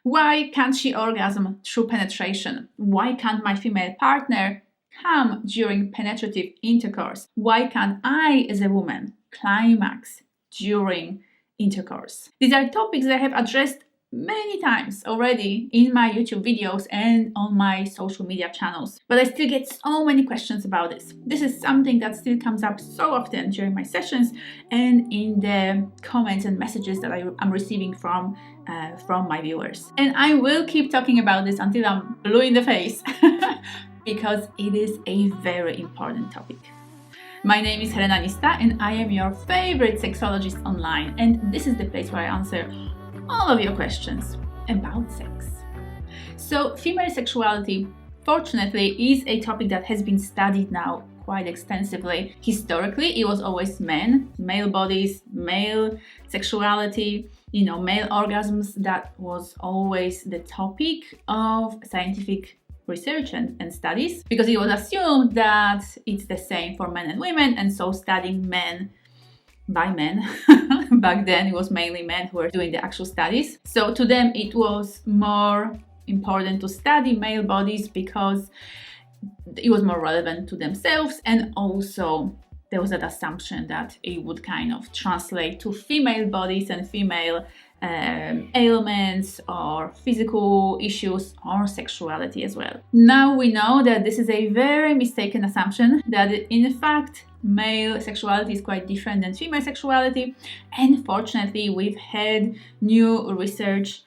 Why can't she orgasm through penetration? Why can't my female partner come during penetrative intercourse? Why can't I, as a woman, climax during intercourse? These are topics that I have addressed many times already in my YouTube videos and on my social media channels, but I still get so many questions about this. This is something that still comes up so often during my sessions and in the comments and messages that I'm receiving from my viewers. And I will keep talking about this until I'm blue in the face because it is a very important topic. My name is Helena Nista and I am your favorite sexologist online, and this is the place where I answer all of your questions about sex. So, female sexuality, fortunately, is a topic that has been studied now quite extensively. Historically, it was always men, male bodies, male sexuality, male orgasms. That was always the topic of scientific research and studies, because it was assumed that it's the same for men and women, and so studying men by men back then, it was mainly men who were doing the actual studies. So to them it was more important to study male bodies because it was more relevant to themselves, and also there was that assumption that it would kind of translate to female bodies and female ailments or physical issues or sexuality as well. Now we know that this is a very mistaken assumption, that in fact male sexuality is quite different than female sexuality, and fortunately we've had new research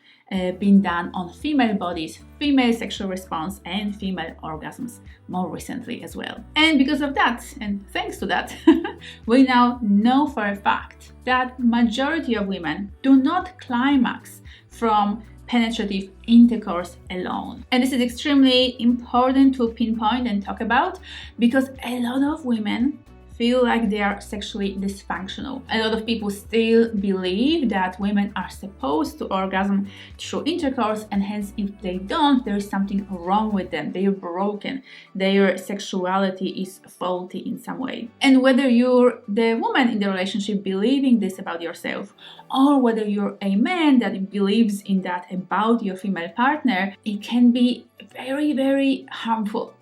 been done on female bodies, female sexual response and female orgasms more recently as well. And because of that, and thanks to that, we now know for a fact that majority of women do not climax from penetrative intercourse alone. And this is extremely important to pinpoint and talk about, because a lot of women feel like they are sexually dysfunctional. A lot of people still believe that women are supposed to orgasm through intercourse, and hence if they don't, there is something wrong with them. They are broken. Their sexuality is faulty in some way. And whether you're the woman in the relationship believing this about yourself, or whether you're a man that believes in that about your female partner, it can be very, very harmful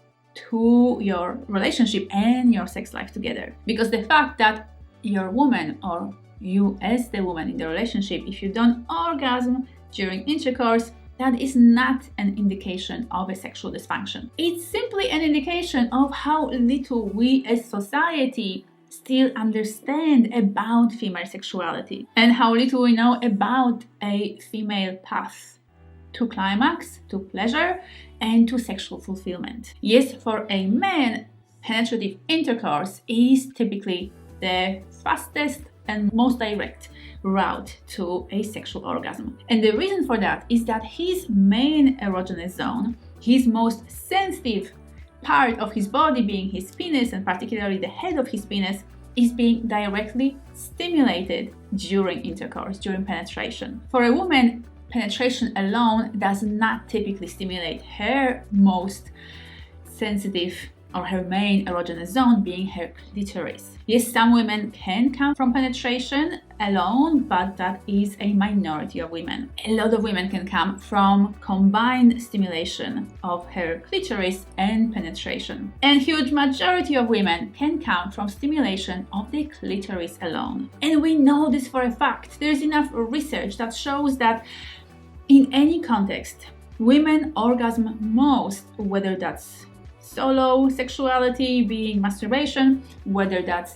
to your relationship and your sex life together. Because the fact that your woman, or you as the woman in the relationship, if you don't orgasm during intercourse, that is not an indication of a sexual dysfunction. It's simply an indication of how little we as society still understand about female sexuality and how little we know about a female path to climax, to pleasure, and to sexual fulfillment. Yes, for a man, penetrative intercourse is typically the fastest and most direct route to a sexual orgasm. And the reason for that is that his main erogenous zone, his most sensitive part of his body, being his penis, and particularly the head of his penis, is being directly stimulated during intercourse, during penetration. For a woman, penetration alone does not typically stimulate her most sensitive or her main erogenous zone, being her clitoris. Yes, some women can come from penetration alone, but that is a minority of women. A lot of women can come from combined stimulation of her clitoris and penetration. And huge majority of women can come from stimulation of the clitoris alone. And we know this for a fact. There's enough research that shows that in any context, women orgasm most, whether that's solo sexuality, being masturbation, whether that's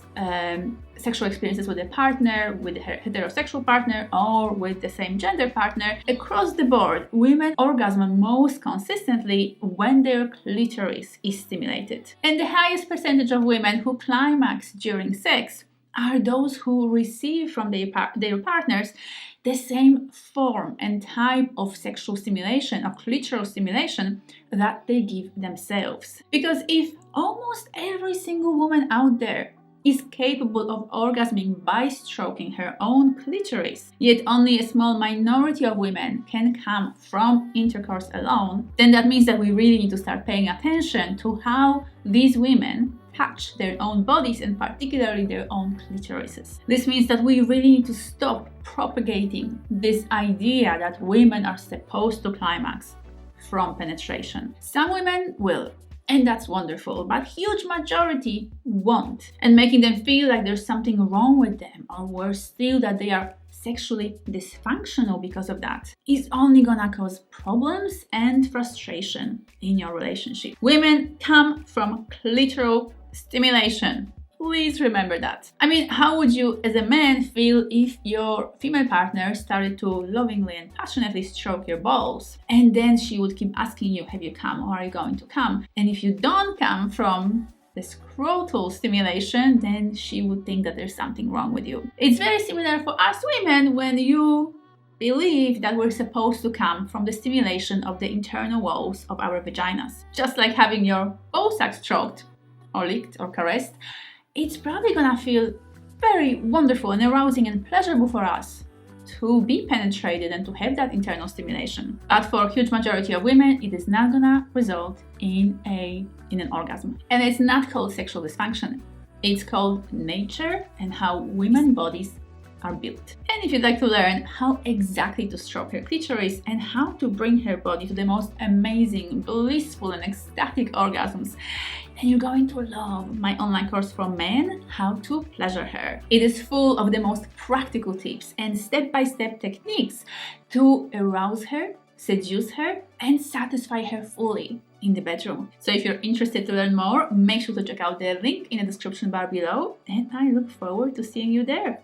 sexual experiences with a partner, with a heterosexual partner, or with the same gender partner. Across the board, women orgasm most consistently when their clitoris is stimulated. And the highest percentage of women who climax during sex are those who receive from their partners the same form and type of sexual stimulation, of clitoral stimulation, that they give themselves. Because if almost every single woman out there is capable of orgasming by stroking her own clitoris, yet only a small minority of women can come from intercourse alone, then that means that we really need to start paying attention to how these women touch their own bodies and particularly their own clitorises. This means that we really need to stop propagating this idea that women are supposed to climax from penetration. Some women will, and that's wonderful, but huge majority won't, and making them feel like there's something wrong with them, or worse still, that they are sexually dysfunctional because of that, is only gonna cause problems and frustration in your relationship. Women come from clitoral stimulation. Please remember that. I mean, how would you as a man feel if your female partner started to lovingly and passionately stroke your balls, and then she would keep asking you, have you come, or are you going to come? And if you don't come from the scrotal stimulation, then she would think that there's something wrong with you. It's very similar for us women when you believe that we're supposed to come from the stimulation of the internal walls of our vaginas. Just like having your ballsack stroked or licked or caressed, it's probably gonna feel very wonderful and arousing and pleasurable for us to be penetrated and to have that internal stimulation. But for a huge majority of women, it is not gonna result in an orgasm. And it's not called sexual dysfunction. It's called nature and how women's bodies are built. And if you'd like to learn how exactly to stroke her clitoris and how to bring her body to the most amazing, blissful and ecstatic orgasms, and you're going to love my online course for men, How to Pleasure Her. It is full of the most practical tips and step-by-step techniques to arouse her, seduce her, and satisfy her fully in the bedroom. So if you're interested to learn more, make sure to check out the link in the description bar below, and I look forward to seeing you there.